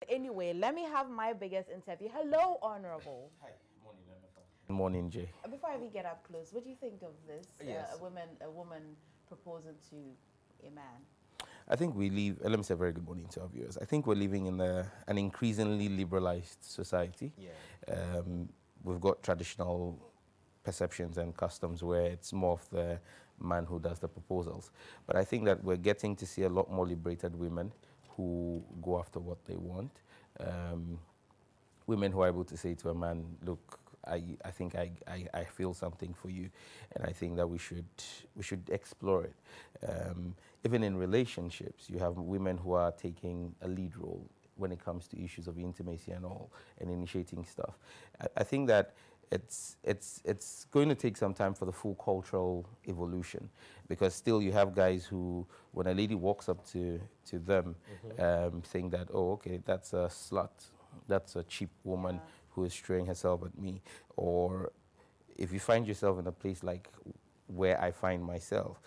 Anyway, let me have my biggest interview. Hello, Honorable. Hi, morning, Emefa. Morning, Jay. Before I even get up close, what do you think of this? Yes. A woman proposing to a man. I think we live, let me say a very good morning to our viewers. I think we're living in an increasingly liberalized society. Yeah. We've got traditional perceptions and customs where it's more of the man who does the proposals. But I think that we're getting to see a lot more liberated women who go after what they want. Women who are able to say to a man, look, I think I feel something for you, and I think that we should explore it. Even in relationships, you have women who are taking a lead role when it comes to issues of intimacy and all, and initiating stuff. I think that it's going to take some time for the full cultural evolution, because still you have guys who, when a lady walks up to them, think that, oh, okay, that's a slut, that's a cheap woman who is throwing herself at me. Or if you find yourself in a place like where I find myself,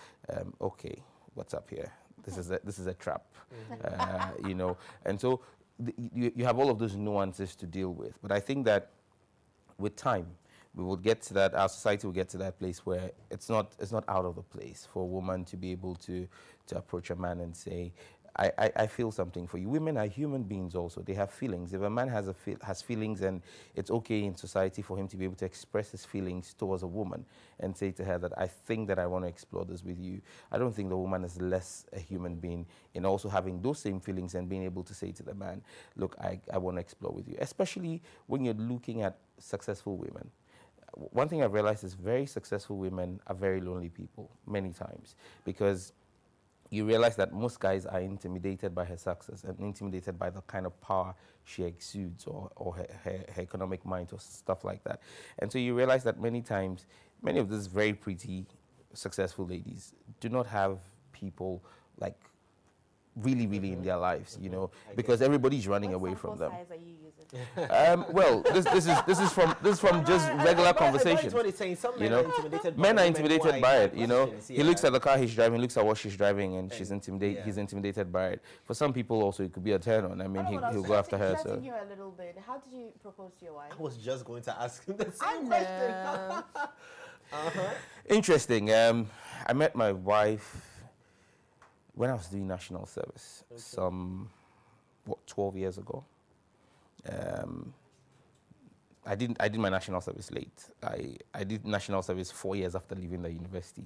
okay, what's up here? This is a trap, you know. And so you have all of those nuances to deal with. But I think that with time, we will get to that, our society will get to that place where it's not out of the place for a woman to be able to approach a man and say, I feel something for you. Women are human beings also. They have feelings. If a man has feelings, and it's okay in society for him to be able to express his feelings towards a woman and say to her that I think that I want to explore this with you, I don't think the woman is less a human being in also having those same feelings and being able to say to the man, look, I want to explore with you, especially when you're looking at successful women. One thing I've realized is very successful women are very lonely people many times, because you realize that most guys are intimidated by her success and intimidated by the kind of power she exudes, or her economic mind or stuff like that. And so you realize that many times, many of these very pretty, successful ladies do not have people like really in their lives, you know, because everybody's running away from them. What size are you using? Well, this is from just regular conversation. What he's saying. Some you men know, are intimidated by men are women intimidated who by are it. You know, positions, he looks at the car he's driving, looks at what she's driving, and he's Yeah. intimidated by it. For some people, also, it could be a turn on. I mean, he'll go after her. So. You a little bit. How did you propose to your wife? I was just going to ask him the same question. Interesting. I met my wife when I was doing national service, some 12 years ago. I did my national service late. I did national service 4 years after leaving the university.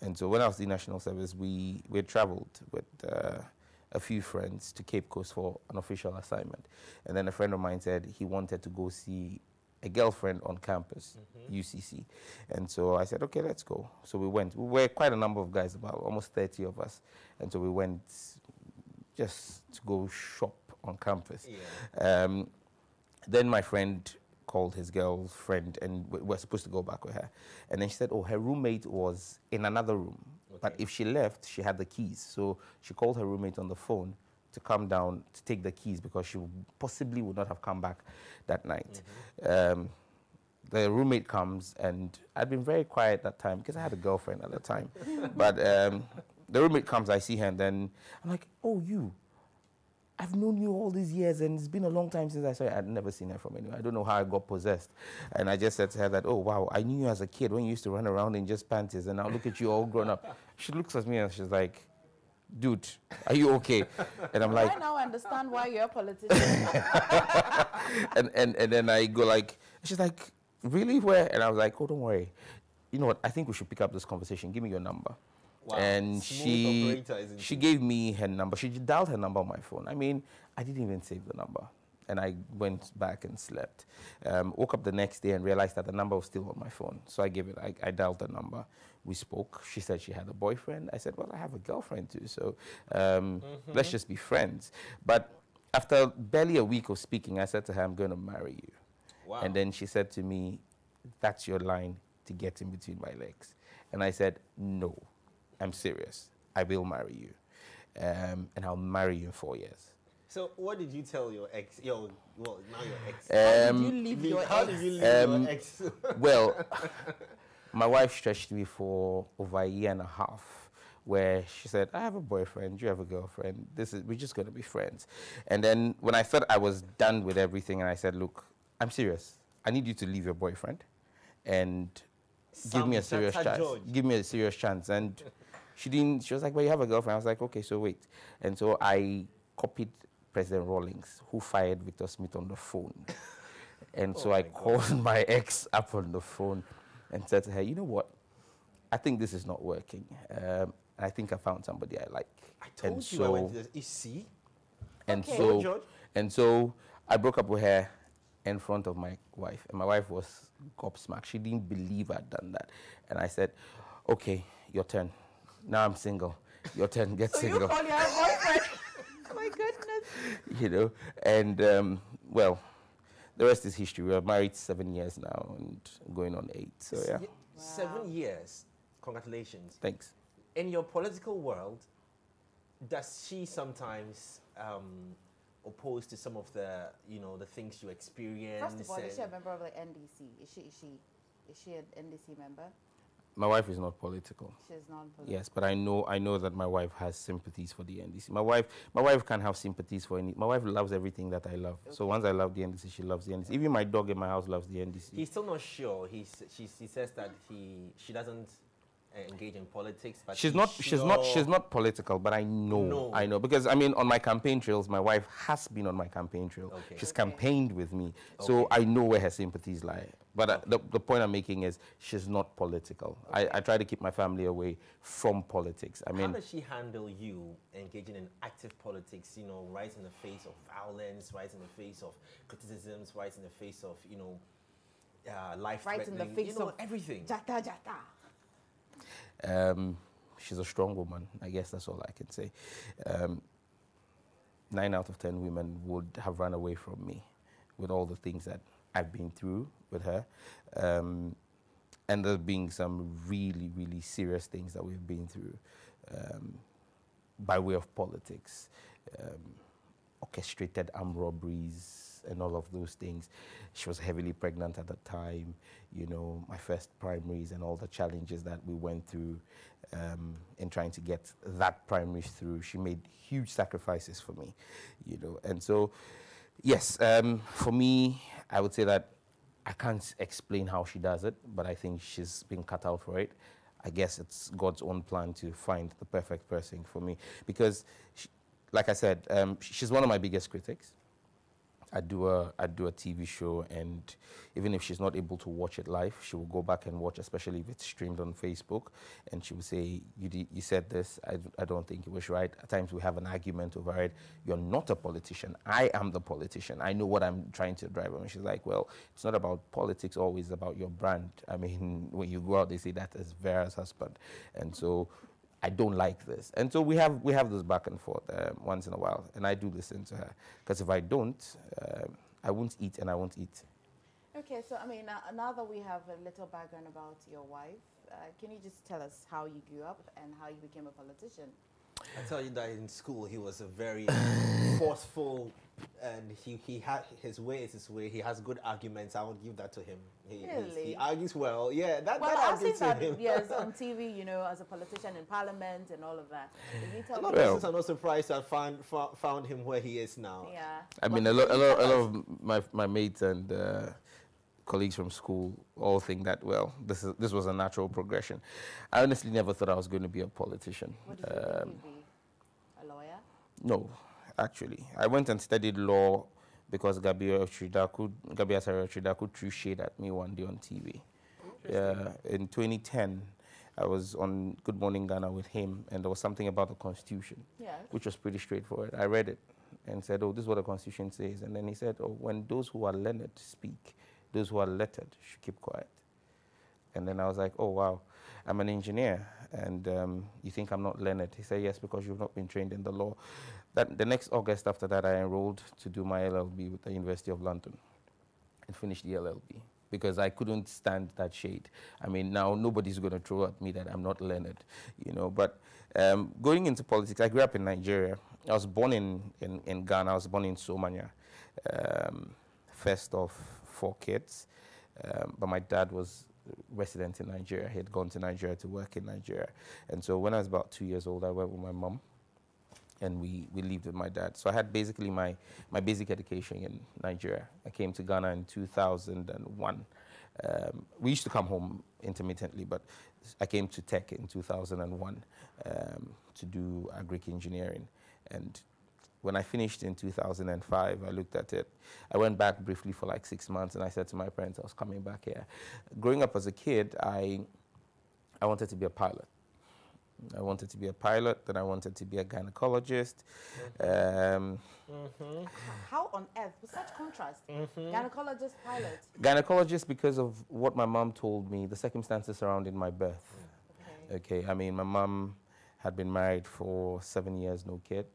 And so when I was doing national service, we traveled with a few friends to Cape Coast for an official assignment. And then a friend of mine said he wanted to go see a girlfriend on campus, UCC. And so I said, okay, let's go. So we went. We were quite a number of guys, about almost 30 of us. And so we went just to go shop on campus. Yeah. Then my friend called his girlfriend, and we were supposed to go back with her. And then she said, oh, her roommate was in another room. Okay. But if she left, she had the keys. So she called her roommate on the phone to come down to take the keys, because she possibly would not have come back that night. The roommate comes, and I'd been very quiet that time because I had a girlfriend at the time. But the roommate comes, I see her, and then I'm like, oh, you. I've known you all these years, and it's been a long time since I saw you. I'd never seen her from anywhere. I don't know how I got possessed. And I just said to her that, oh, wow, I knew you as a kid when you used to run around in just panties, and now look at you all grown up. She looks at me, and she's like, dude, are you okay? And I'm like... I now understand why you're a politician. and then I go like, she's like, really, where? And I was like, oh, don't worry. You know what, I think we should pick up this conversation. Give me your number. Wow. And she gave me her number. She dialed her number on my phone. I mean, I didn't even save the number. And I went back and slept. Woke up the next day and realized that the number was still on my phone. So I gave it, I dialed the number. We spoke. She said she had a boyfriend. I said, well, I have a girlfriend too. So let's just be friends. But after barely a week of speaking, I said to her, I'm going to marry you. Wow. And then she said to me, that's your line to get in between my legs. And I said, no, I'm serious. I will marry you. And I'll marry you in 4 years. So what did you tell your ex? Well, now your ex. How did you leave your ex? Well, my wife stretched me for over a year and a half where she said, I have a boyfriend, you have a girlfriend, we're just going to be friends. And then when I thought I was done with everything, and I said, look, I'm serious. I need you to leave your boyfriend and give me a serious chance. Give me a serious chance. And she didn't, she was like, well, you have a girlfriend. I was like, okay, so wait. And so I copied President Rawlings, who fired Victor Smith on the phone. And so I called my ex up on the phone and said to her, you know what? I think this is not working. I think I found somebody I like. I told and you so, I went to this. You see? And Okay. so, and so I broke up with her in front of my wife. And my wife was gobsmacked. She didn't believe I'd done that. And I said, okay, your turn. Now I'm single. Your turn, get single. So you call your boyfriend? Oh my goodness. You know, and well, the rest is history. We are married 7 years now and going on 8. So yeah. 7 years. Congratulations. Thanks. In your political world, does she sometimes oppose to some of the, the things you experience? First of all, is she a member of the NDC? Is she an NDC member? My wife is not political. She's not political. Yes, but I know that my wife has sympathies for the NDC. My wife can't have sympathies for any. My wife loves everything that I love. Okay. So once I love the NDC, she loves the NDC. Even my dog in my house loves the NDC. He's still not sure. He says that she doesn't engage in politics, but she's not political, but I know because I mean on my campaign trails, my wife has been on my campaign trail. Okay. She's campaigned with me, so I know where her sympathies lie. But the point I'm making is she's not political. Okay. I try to keep my family away from politics. I mean, how does she handle you engaging in active politics? Right in the face of violence, right in the face of criticisms, right in the face of life right in the face of everything. Jata. She's a strong woman. I guess that's all I can say. 9 out of 10 women would have run away from me with all the things that I've been through with her. And there's been some really, really serious things that we've been through by way of politics. Orchestrated armed robberies and all of those things. She was heavily pregnant at the time, my first primaries and all the challenges that we went through in trying to get that primaries through. She made huge sacrifices for me, And so, yes, for me, I would say that I can't explain how she does it, but I think she's been cut out for it. I guess it's God's own plan to find the perfect person for me because like I said, she's one of my biggest critics. I do a TV show, and even if she's not able to watch it live, she will go back and watch, especially if it's streamed on Facebook, and she will say, you said this, I don't think it was right. At times we have an argument over it. You're not a politician. I am the politician. I know what I'm trying to drive on. She's like, well, it's not about politics, always about your brand. I mean, when you go out, they say that is Vera's husband. And so I don't like this. And so we have this back and forth once in a while, and I do listen to her. Because if I don't, I won't eat and I won't eat. Okay, so I mean, now that we have a little background about your wife, can you just tell us how you grew up and how you became a politician? I tell you that in school he was a very forceful, and he had his way is his way. He has good arguments. I would give that to him. He argues well. Yeah, I've seen that. Yes, on TV, as a politician in Parliament and all of that. A lot of persons are not surprised to have found him where he is now. Yeah. I mean, a lot of my mates and colleagues from school all think that, well, this was a natural progression. I honestly never thought I was going to be a politician. What did you think you'd be? A lawyer? No, actually. I went and studied law because Gabriel Tridaku threw shade at me one day on TV. In 2010, I was on Good Morning Ghana with him, and there was something about the Constitution, which was pretty straightforward. I read it and said, oh, this is what the Constitution says. And then he said, oh, when those who are learned speak, those who are lettered should keep quiet. And then I was like, oh, wow, I'm an engineer, and you think I'm not learned? He said, yes, because you've not been trained in the law. The next August after that, I enrolled to do my LLB with the University of London and finished the LLB because I couldn't stand that shade. I mean, now nobody's going to throw at me that I'm not learned, But going into politics, I grew up in Nigeria. I was born in Ghana. I was born in Somanya, first of 4 kids. But my dad was resident in Nigeria. He had gone to Nigeria to work in Nigeria. And so when I was about 2 years old, I went with my mom, and we lived with my dad. So I had basically my basic education in Nigeria. I came to Ghana in 2001. We used to come home intermittently, but I came to Tech in 2001 to do agric engineering. And when I finished in 2005, I looked at it. I went back briefly for like 6 months, and I said to my parents I was coming back here. Growing up as a kid, I wanted to be a pilot. I wanted to be a pilot, then I wanted to be a gynecologist. How on earth, with such contrast? Gynecologist, pilot? Gynecologist because of what my mom told me, the circumstances surrounding my birth. Okay, I mean, my mom had been married for 7 years, no kid.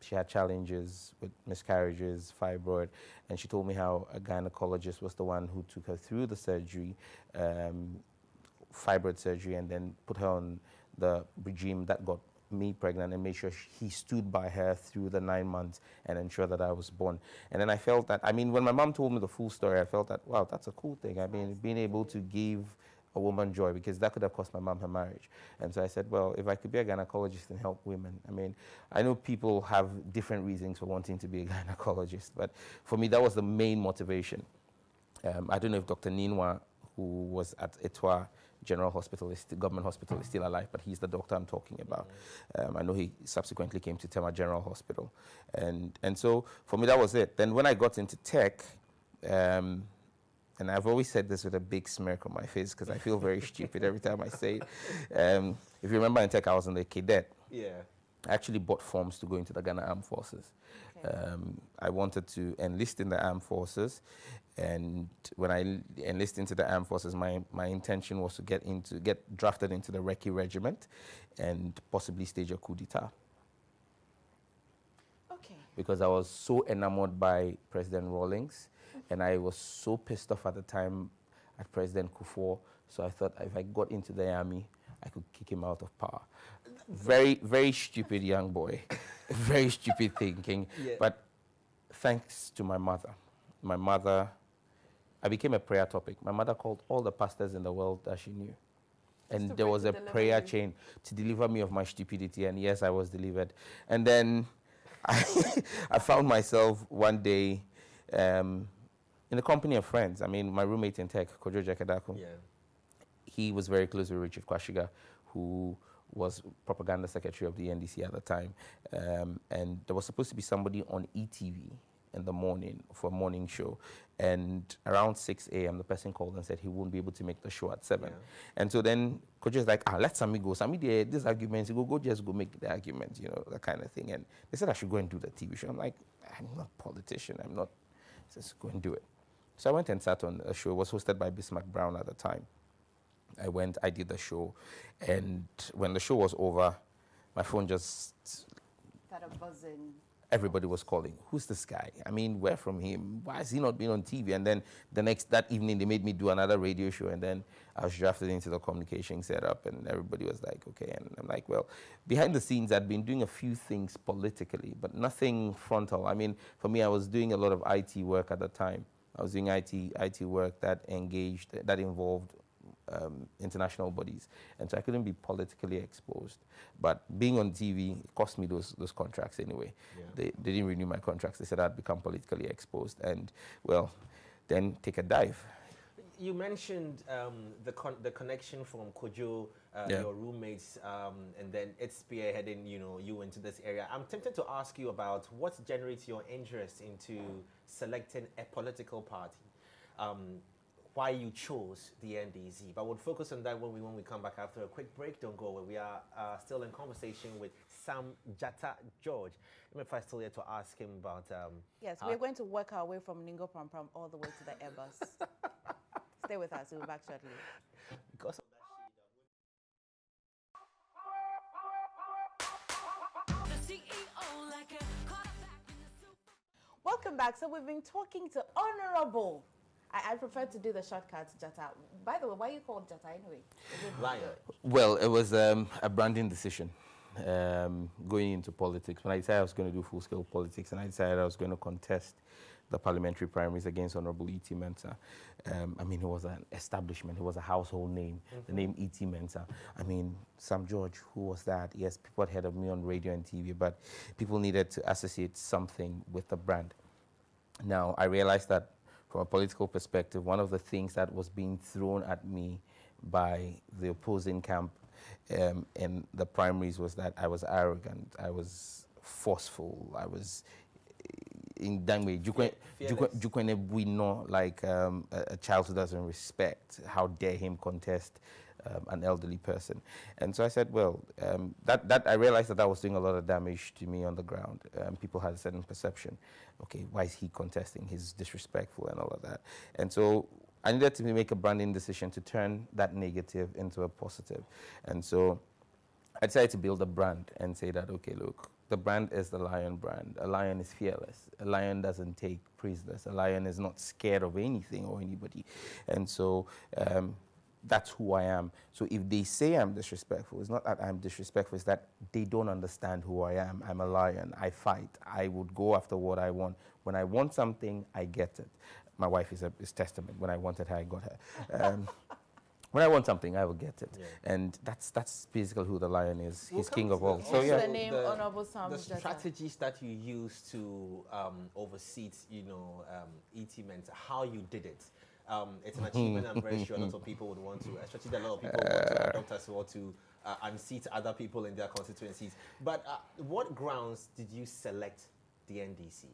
She had challenges with miscarriages, fibroid, and she told me how a gynecologist was the one who took her through the surgery, fibroid surgery, and then put her on the regime that got me pregnant and made sure he stood by her through the 9 months and ensured that I was born. And then I felt that, I mean, when my mom told me the full story, I felt that, wow, that's a cool thing. I mean, being able to give a woman joy, because that could have cost my mom her marriage. And so I said, well, if I could be a gynecologist and help women, I mean, I know people have different reasons for wanting to be a gynecologist, but for me, that was the main motivation. I don't know if Dr. Ninwa, who was at Etwa General Hospital, government hospital, is still alive, but he's the doctor I'm talking about. I know he subsequently came to Tema General Hospital. And so for me, that was it. Then when I got into tech, and I've always said this with a big smirk on my face because I feel very stupid every time I say it. If you remember in tech, I was in the cadet. Yeah. I actually bought forms to go into the Ghana Armed Forces. Okay. I wanted to enlist in the Armed Forces, and when I enlisted into the Armed Forces, my intention was to get drafted into the Recce Regiment and possibly stage a coup d'etat. Okay. Because I was so enamored by President Rawlings, and I was so pissed off at the time at President Kufuor, so I thought if I got into the army, I could kick him out of power. Very, very stupid young boy. Very stupid thinking. Yeah. But thanks to my mother, I became a prayer topic. My mother called all the pastors in the world that she knew. And there was a prayer chain to deliver me of my stupidity, and yes, I was delivered. And then I found myself one day in the company of friends. I mean, my roommate in tech, Kojo Jekadaku, he was very close with Richard Kwashiga, who was propaganda secretary of the NDC at the time. And there was supposed to be somebody on ETV in the morning for a morning show. And around 6 a.m., the person called and said he wouldn't be able to make the show at 7. Yeah. And so then Kojo is like, let Sammy go. Sammy, this argument, go just go make the argument, you know, that kind of thing. And they said I should go and do the TV show. I'm like, I'm not a politician. I'm not. Just go and do it. So I went and sat on a show. It was hosted by Bismarck Brown at the time. I went, I did the show, and when the show was over, my phone just started buzzing. Everybody was calling. Who's this guy? I mean, where from him? Why has he not been on TV? And then that evening, they made me do another radio show, and then I was drafted into the communication setup, and everybody was like, okay. And I'm like, well, behind the scenes, I'd been doing a few things politically, but nothing frontal. I mean, for me, I was doing a lot of IT work at the time. I was doing IT work that involved international bodies, and so I couldn't be politically exposed. But being on TV cost me those contracts anyway. Yeah. They didn't renew my contracts. They said I'd become politically exposed, and well, then take a dive. You mentioned the connection from Kojo, your roommates, and then it's spearheading you into this area. I'm tempted to ask you about what generates your interest into selecting a political party. Why you chose the NDC. But we'll focus on that when we come back after a quick break. Don't go away. We are still in conversation with Sam Shatta George. Emefa is still here to ask him about... yes, we're going to work our way from Ningo Pram Pram all the way to the Airbus. Stay with us. We'll be back shortly. Because of Welcome back. So we've been talking to Honorable. I prefer to do the shortcut, Shatta. By the way, why are you called Shatta anyway? Lion. Well, it was a branding decision going into politics. When I decided I was going to do full-scale politics, and I decided I was going to contest the parliamentary primaries against Honorable E.T. Mensah. I mean, he was an establishment. He was a household name. The name E.T. Mensah. I mean, Sam George, who was that? Yes, people had heard of me on radio and TV, but people needed to associate something with the brand. Now, I realized that from a political perspective, one of the things that was being thrown at me by the opposing camp in the primaries was that I was arrogant, I was forceful, I was in that way, we know, like a child who doesn't respect. How dare him contest an elderly person? And so I said, well, that I realized that was doing a lot of damage to me on the ground. People had a certain perception. Okay, why is he contesting? He's disrespectful and all of that. And so I needed to make a branding decision to turn that negative into a positive. And so I decided to build a brand and say that, okay, look, the brand is the lion brand. A lion is fearless. A lion doesn't take prisoners. A lion is not scared of anything or anybody. And so that's who I am. So if they say I'm disrespectful, it's not that I'm disrespectful, it's that they don't understand who I am. I'm a lion. I fight. I would go after what I want. When I want something, I get it. My wife is testament. When I wanted her, I got her. When I want something, I will get it. Yeah. And that's basically who the lion is. He's king of all. So yeah. The name Honorable Sam the strategies that you use to oversee, E.T. Mensah, how you did it. It's an achievement I'm very sure a lot of people would want to, especially a lot of people want to adopt as well to unseat other people in their constituencies. But what grounds did you select the NDC?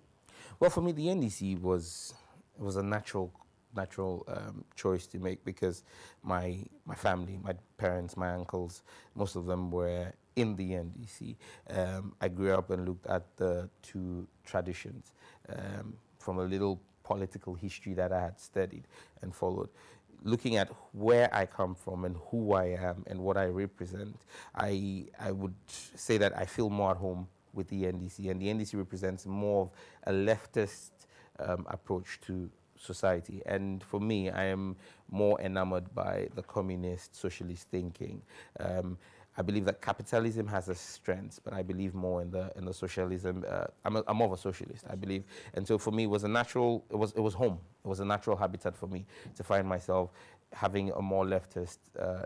Well, for me, the NDC was a natural choice to make because my family, my parents, my uncles, most of them were in the NDC. I grew up and looked at the two traditions from a little political history that I had studied and followed. Looking at where I come from and who I am and what I represent, I would say that I feel more at home with the NDC, and the NDC represents more of a leftist approach to society. And for me, I am more enamored by the communist, socialist thinking. I believe that capitalism has its strengths, but I believe more in the socialism. I'm more of a socialist, I believe. And so for me, it was a natural, it was home. It was a natural habitat for me to find myself having a more leftist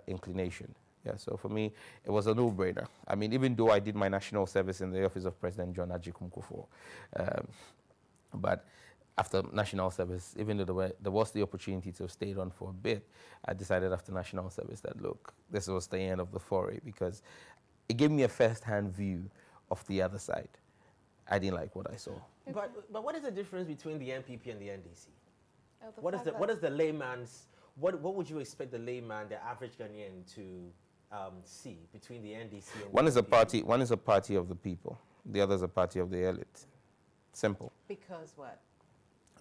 inclination. Yeah, so for me, it was a no-brainer. I mean, even though I did my national service in the office of President John Ajikumkufo, but after national service, even though there was the opportunity to have stayed on for a bit, I decided after national service that, look, this was the end of the foray because it gave me a first-hand view of the other side. I didn't like what I saw. But what is the difference between the NPP and the NDC? What is the layman's, what would you expect the layman, the average Ghanaian, to see between the NDC and one the is NPP? One is a party of the people. The other is a party of the elite. Simple. Because what?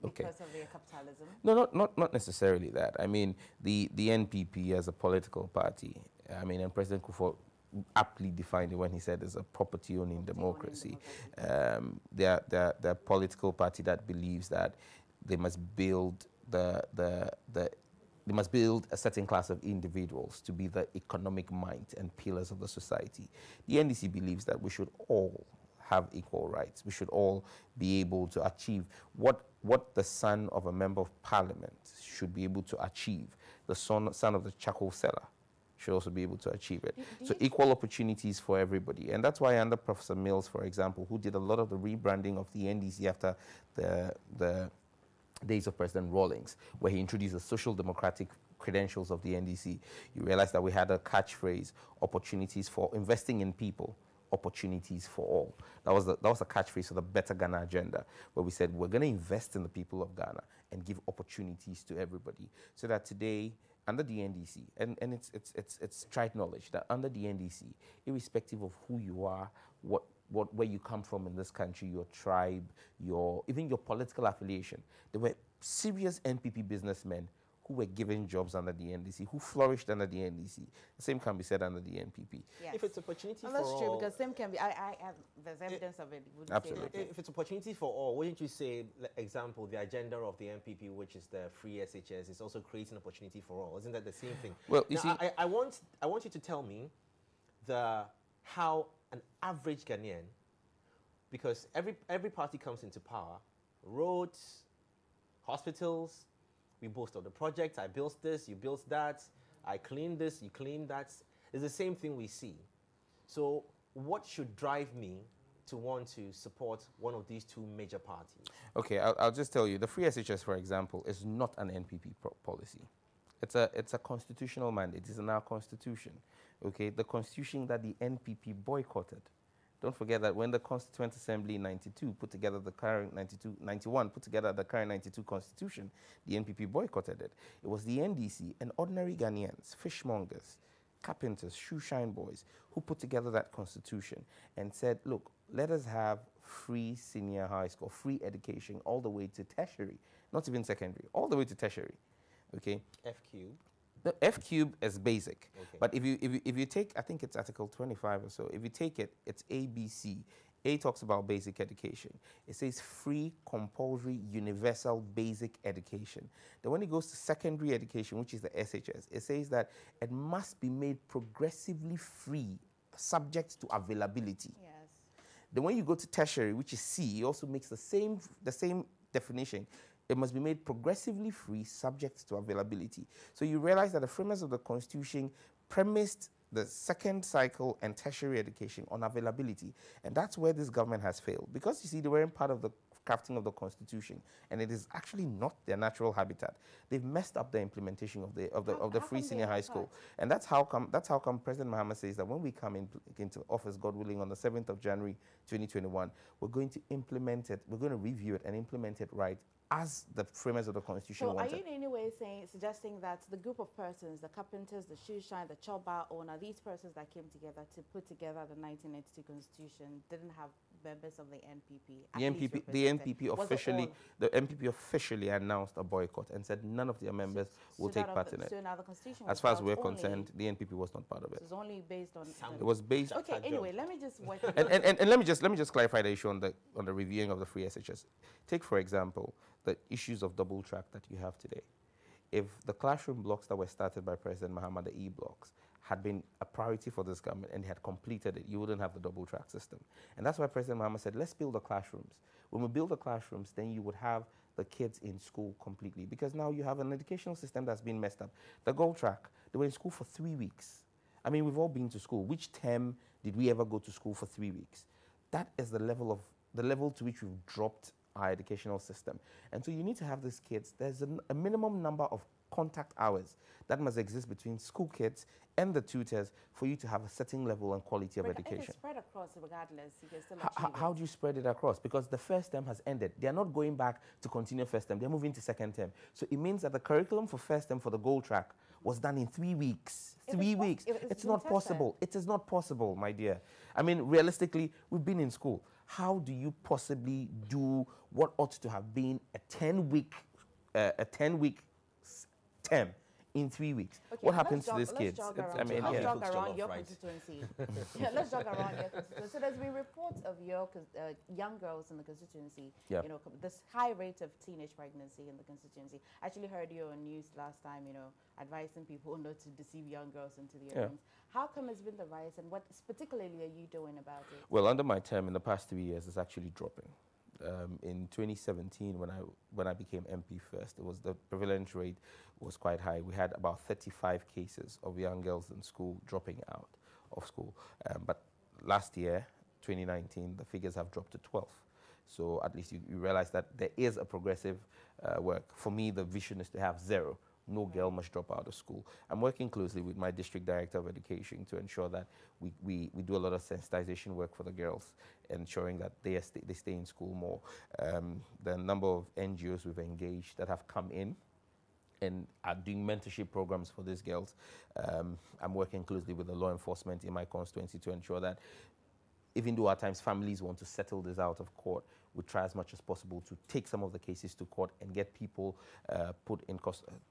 Okay. Because of their capitalism? No, not necessarily that. I mean, the NPP as a political party, I mean, and President Kufuor aptly defined it when he said it's a property-owning democracy. They're a political party that believes that they must build they must build a certain class of individuals to be the economic might and pillars of the society. The NDC believes that we should all have equal rights. We should all be able to achieve what the son of a member of parliament should be able to achieve. The son of the charcoal seller should also be able to achieve it. So equal opportunities for everybody. And that's why under Professor Mills, for example, who did a lot of the rebranding of the NDC after the days of President Rawlings, where he introduced the social democratic credentials of the NDC, you realize that we had a catchphrase, opportunities for investing in people, opportunities for all. That was the catchphrase for the Better Ghana agenda, where we said we're going to invest in the people of Ghana and give opportunities to everybody. So that today, under the NDC, and it's tried knowledge that under the NDC, irrespective of who you are, where you come from in this country, your tribe, even your political affiliation, there were serious NPP businessmen who were given jobs under the NDC, who flourished under the NDC. The same can be said under the NPP. Yes. If it's opportunity for all... That's true, because same can be... there's evidence of it. Absolutely. If it's opportunity for all, wouldn't you say, example, the agenda of the NPP, which is the free SHS, is also creating opportunity for all? Isn't that the same thing? Well, you now, see... I want you to tell me how an average Ghanaian, because every party comes into power, roads, hospitals. We boast of the project. I built this, you built that. I cleaned this, you cleaned that. It's the same thing we see. So what should drive me to want to support one of these two major parties? Okay, I'll just tell you, the free SHS, for example, is not an NPP policy. It's a constitutional mandate. It's in our constitution. Okay, the constitution that the NPP boycotted. Don't forget that when the Constituent Assembly in 92 put together the current 91 put together the current 92 constitution, the NPP boycotted it. It was the NDC and ordinary Ghanaians, fishmongers, carpenters, shoe shine boys, who put together that constitution and said, look, let us have free senior high school, free education all the way to tertiary, not even secondary, all the way to tertiary. Okay? FQ. The F cube is basic, Okay. but if you take, I think it's Article 25 or so. If you take it, it's ABC. A talks about basic education. It says free, compulsory, universal basic education. Then when it goes to secondary education, which is the SHS, it says that it must be made progressively free, subject to availability. Yes. Then when you go to tertiary, which is C, it also makes the same definition. It must be made progressively free, subject to availability. So you realize that the framers of the Constitution premised the second cycle and tertiary education on availability. And that's where this government has failed. Because, you see, they weren't part of the crafting of the Constitution, and it is actually not their natural habitat. They've messed up the implementation of the free senior high school. And that's how come President Mahama says that when we come into office, God willing, on the 7th of January 2021, we're going to implement it, we're going to review it and implement it right as the framers of the Constitution wanted. So are you in any way suggesting that the group of persons, the carpenters, the shoe shine, the chop bar owner, these persons that came together to put together the 1992 Constitution didn't have members of the NPP? The NPP officially announced a boycott and said none of their members will take part in it. So now the Constitution, as far as we're concerned, the NPP was not part of it. It was only based on. It was based. Okay. Anyway, let me just work. and let me just clarify the issue on the reviewing of the free SHS. Take, for example, the issues of double track that you have today. If the classroom blocks that were started by President Mahama, the E-blocks, had been a priority for this government and they had completed it, you wouldn't have the double track system. And that's why President Mahama said, let's build the classrooms. When we build the classrooms, then you would have the kids in school completely, because now you have an educational system that's been messed up. The gold track, they were in school for 3 weeks. I mean, we've all been to school. Which term did we ever go to school for 3 weeks? That is the level to which we've dropped our educational system. And so you need to have these kids. There's a minimum number of contact hours that must exist between school kids and the tutors for you to have a certain level and quality of education. If it's spread across regardless, you can still How do you spread it across? Because the first term has ended. They're not going back to continue first term. They're moving to second term. So it means that the curriculum for first term for the gold track was done in 3 weeks. 3 weeks. It's not possible. It is not possible, my dear. I mean, realistically, we've been in school. How do you possibly do what ought to have been a 10-week term in 3 weeks? Okay, what happens to these kids? Let's jog around your constituency. Let's jog around your constituency. So there's been reports of your young girls in the constituency. Yeah. You know, this high rate of teenage pregnancy in the constituency. I actually heard you on news last time, you know, advising people not to deceive young girls into their rooms. How come it's been the rise, and what particularly are you doing about it? Well, under my term in the past 3 years, it's actually dropping. In 2017, when I became MP first, it was the prevalence rate was quite high. We had about 35 cases of young girls in school dropping out of school. But last year, 2019, the figures have dropped to 12. So at least you realize that there is a progressive work. For me, the vision is to have zero. No girl must drop out of school. I'm working closely with my district director of education to ensure that we do a lot of sensitization work for the girls, ensuring that they stay in school more. The number of NGOs we've engaged that have come in and are doing mentorship programs for these girls. I'm working closely with the law enforcement in my constituency to ensure that even though at times families want to settle this out of court, we try as much as possible to take some of the cases to court and get people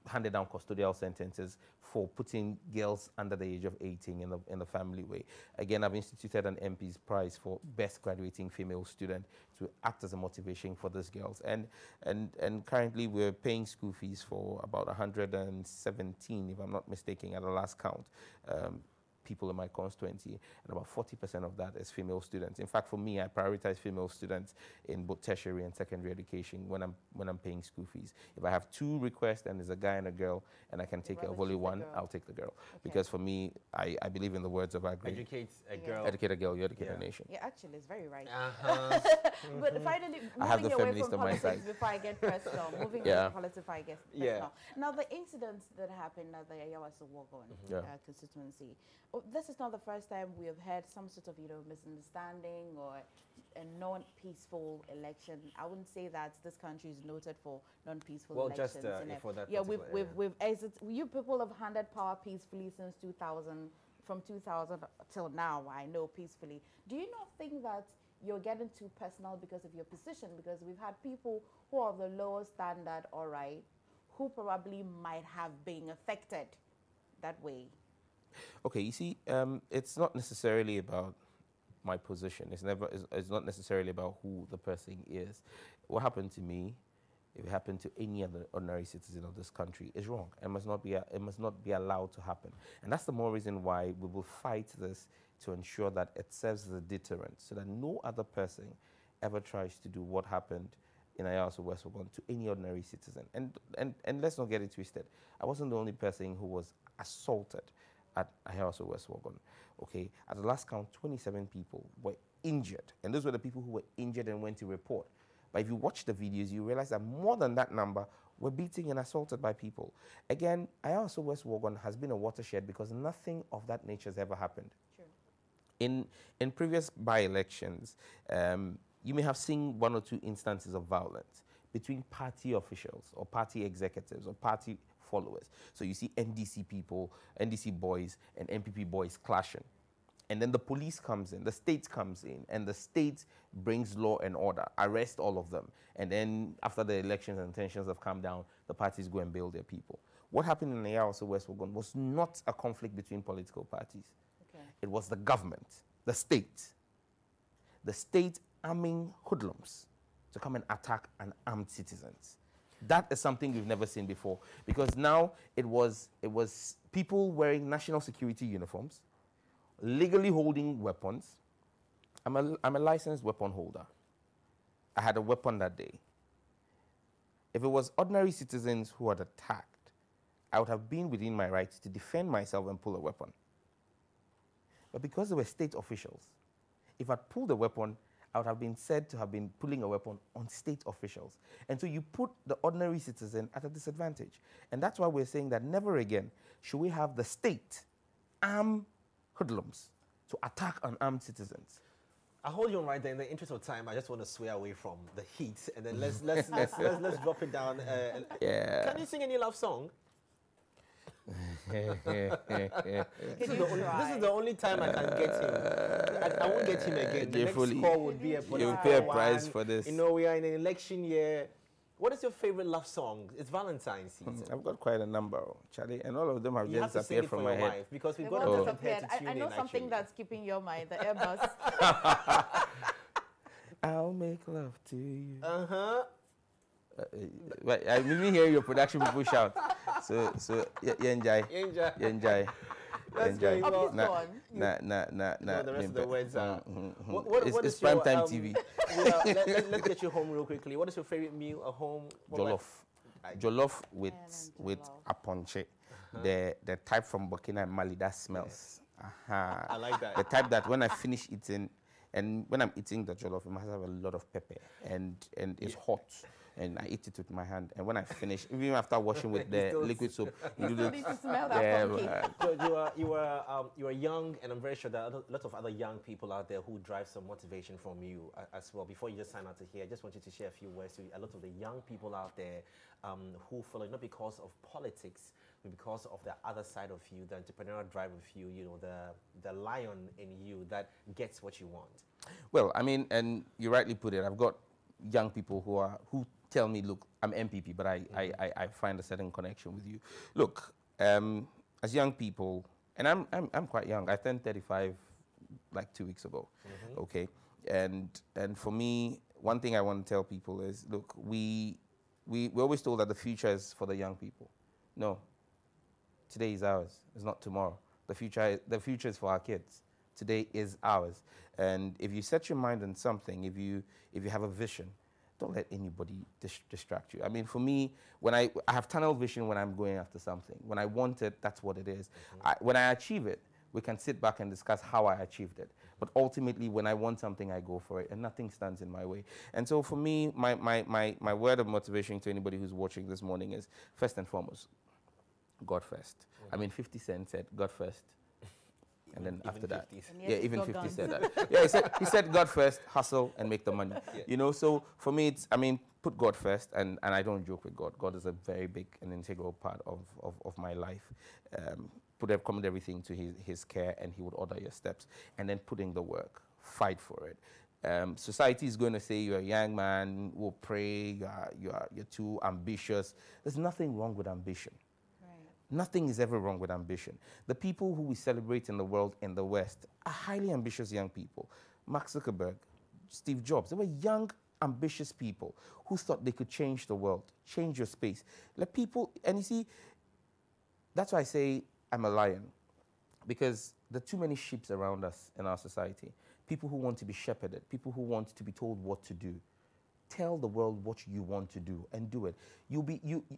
handed down custodial sentences for putting girls under the age of 18 in the family way. Again, I've instituted an MP's prize for best graduating female student to act as a motivation for these girls. And currently we're paying school fees for about 117, if I'm not mistaken, at the last count. people in my constituency, and about 40% of that is female students. In fact, for me, I prioritize female students in both tertiary and secondary education when I'm paying school fees. If I have 2 requests and there's a guy and a girl, and I can take care of only one, I'll take the girl. Okay. Because for me, I believe in the words of our great. Educate a girl. Educate a girl, you educate a nation. Yeah, actually, it's very right. Mm-hmm. But finally, I have the moving away feminist from on my politics side. before I get personal, moving away from politics before I get personal. Now, the incidents that happened at the Ayawaso Wogon constituency, this is not the first time we have had some sort of, misunderstanding or a non-peaceful election. I wouldn't say that this country is noted for non-peaceful elections. Well, just for that. Yeah, you people have handed power peacefully since 2000, from 2000 till now. I know peacefully. Do you not think that you're getting too personal because of your position? Because we've had people who are of the lower standard, all right, who probably might have been affected that way. Okay, you see, it's not necessarily about my position. It's not necessarily about who the person is. What happened to me, if it happened to any other ordinary citizen of this country, is wrong. It must not be allowed to happen. And that's the more reason why we will fight this, to ensure that it serves as a deterrent, so that no other person ever tries to do what happened in Ayawaso West Wogon to any ordinary citizen. And let's not get it twisted. I wasn't the only person who was assaulted at Ayawaso West Wogon. Okay, at the last count, 27 people were injured, and those were the people who were injured and went to report. But if you watch the videos, you realize that more than that number were beaten and assaulted by people. Again, Ayawaso West Wogon has been a watershed because nothing of that nature has ever happened. True. In previous by-elections, you may have seen 1 or 2 instances of violence between party officials or party executives or party followers. So you see NDC people, NDC boys and NPP boys clashing. And then the police comes in, the state comes in, and the state brings law and order, arrest all of them. And then after the elections and tensions have calmed down, the parties go and bail their people. What happened in Ayawaso West Wogon was not a conflict between political parties. Okay. It was the government, the state arming hoodlums to come and attack unarmed citizens. That is something we've never seen before, because now it was people wearing national security uniforms, legally holding weapons. I'm a licensed weapon holder. I had a weapon that day. If it was ordinary citizens who had attacked, I would have been within my rights to defend myself and pull a weapon. But because they were state officials, if I'd pulled a weapon, I would have been said to have been pulling a weapon on state officials. And so you put the ordinary citizen at a disadvantage. And that's why we're saying that never again should we have the state arm hoodlums to attack unarmed citizens. I'll hold you on right there. In the interest of time, I just want to sway away from the heat, and then let's drop it down. Can you sing any love song? This is the only time I can get him. I won't get him again. The next call would be a you'll pay a price for this. We are in an election year. What is your favorite love song? It's Valentine's season. I've got quite a number, Charlie, and all of them have just disappeared from my head. Because we've got to compare to tune I know something that's keeping your mind, the Airbus. I'll make love to you. Uh-huh. I really hear your production people shout. So you enjoy. You enjoy. That's great. Nah. The rest of the words are. It's prime time TV. Let's get you home real quickly. What is your favorite meal at home? Jollof with aponche. The type from Burkina and Mali that smells. I like that. The type that when I finish eating, and when I'm eating the jollof, it must have a lot of pepper and it's hot. And I eat it with my hand. And when I finish, even after washing with the liquid soap, you do need to smell that you are young, and I'm very sure there are a lot of other young people out there who drive some motivation from you as well. Before you just sign out to here, I just want you to share a few words to a lot of the young people out there who follow, not because of politics, but because of the other side of you, the entrepreneurial drive of you, the lion in you that gets what you want. Well, I mean, and you rightly put it, I've got young people who tell me, look, I'm MPP, but I find a certain connection with you. Look, as young people, and I'm quite young. I turned 35 like 2 weeks ago. Okay, and for me, one thing I want to tell people is, look, we always told that the future is for the young people. No, today is ours. It's not tomorrow. The future is for our kids. Today is ours. And if you set your mind on something, if you have a vision, don't let anybody distract you. I mean, for me, when I have tunnel vision when I'm going after something. When I want it, that's what it is. When I achieve it, we can sit back and discuss how I achieved it. But ultimately, when I want something, I go for it, and nothing stands in my way. And so for me, my word of motivation to anybody who's watching this morning is, first and foremost, God first. I mean, 50 Cent said, God first. And then after that, yeah, even 50 said that. Yeah, he said God first, hustle, and make the money. You know, so for me, it's, I mean, put God first, and I don't joke with God. God is a very big and integral part of my life. Commit everything to his care, and he would order your steps. And then put in the work, fight for it. Society is going to say you're a young man, will pray, you're too ambitious. There's nothing wrong with ambition. Nothing is ever wrong with ambition. The people who we celebrate in the world in the West are highly ambitious young people. Mark Zuckerberg, Steve Jobs, they were young, ambitious people who thought they could change the world, change your space. Let people, and you see, that's why I say I'm a lion, because there are too many sheep around us in our society. People who want to be shepherded, people who want to be told what to do. Tell the world what you want to do and do it.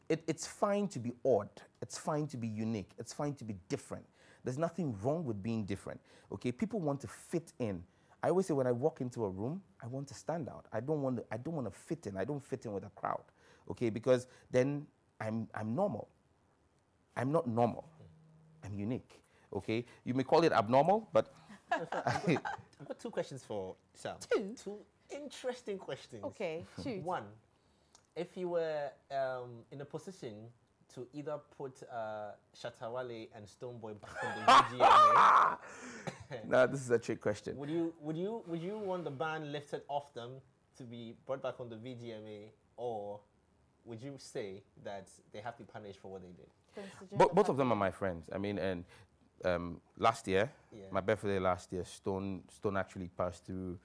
It's fine to be odd. It's fine to be unique. It's fine to be different. There's nothing wrong with being different. Okay, people want to fit in. I always say when I walk into a room, I want to stand out. I don't want to fit in. I don't fit in with a crowd. Okay, because then I'm normal. I'm not normal. I'm unique. Okay, you may call it abnormal, but I've got two questions for Sam. Two interesting questions. Okay, shoot. One, if you were in a position to either put Shatta, Wale and Stonebwoy back on the VGMA, no, this is a trick question. Would you want the ban lifted off them to be brought back on the VGMA, or would you say that they have to be punished for what they did? Both of them are my friends. I mean, and last year, my birthday last year, Stone actually passed through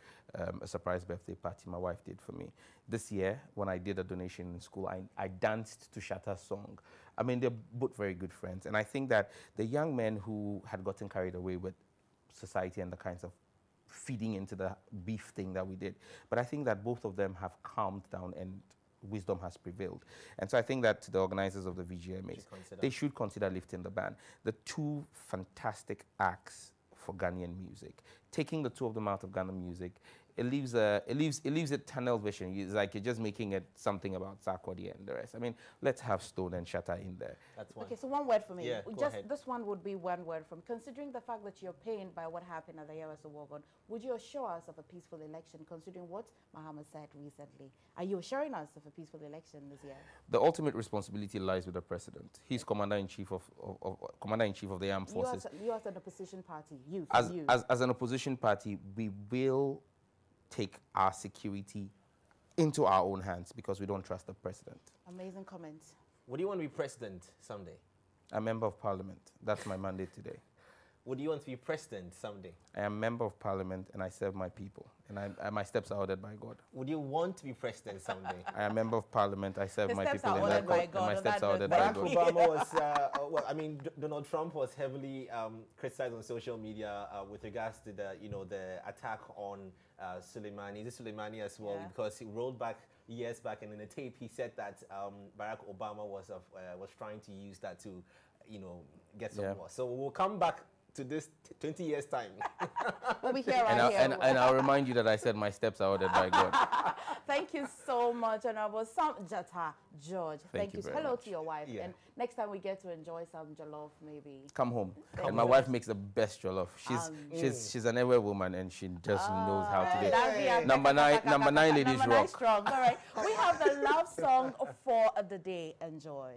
a surprise birthday party my wife did for me. This year, when I did a donation in school, I danced to Shatta's song. I mean, they're both very good friends. And I think that the young men who had gotten carried away with society and the kinds of feeding into the beef thing that we did, but I think that both of them have calmed down and wisdom has prevailed. And so I think that the organizers of the VGMAs, they should consider lifting the ban. The two fantastic acts for Ghanaian music. Taking the two of them out of Ghana music, it leaves a tunnel vision. It's like you're just making it something about Sarkodie and the rest. I mean, let's have Stone and Shatta in there. That's one. Okay, so one word for me. Yeah, just this one would be one word from. Considering the fact that you're pained by what happened at the Yawaso Wogon, would you assure us of a peaceful election? Considering what Muhammad said recently, are you assuring us of a peaceful election this year? The ultimate responsibility lies with the president. He's commander-in-chief of the armed forces. You as an opposition party, as an opposition party, we will take our security into our own hands because we don't trust the president. Amazing comments. Would you want to be president someday? A member of parliament. That's my mandate today. Would you want to be president someday? I am a member of parliament and I serve my people. And my steps are ordered by God. Would you want to be president someday? I am a member of parliament. I serve my people. And my steps are ordered by God. Barack Obama was, well, I mean, Donald Trump was heavily criticized on social media with regards to the attack on Soleimani. Is it Soleimani as well? Yeah. Because he rolled back years back, and in a tape he said that Barack Obama was trying to use that to, get some more. So we'll come back to this 20 years time. We'll be here right here. And I'll remind you that I said my steps are ordered by God. Thank you so much, Honorable Sam Jatta George. Thank you. Hello to your wife. Yeah. And next time we get to enjoy some jollof, maybe. Come home. And my wife makes the best jollof. She's an everywhere woman and she just knows how to do it. Number nine, ladies rock. Strong. All right. We have the love song for the day. Enjoy.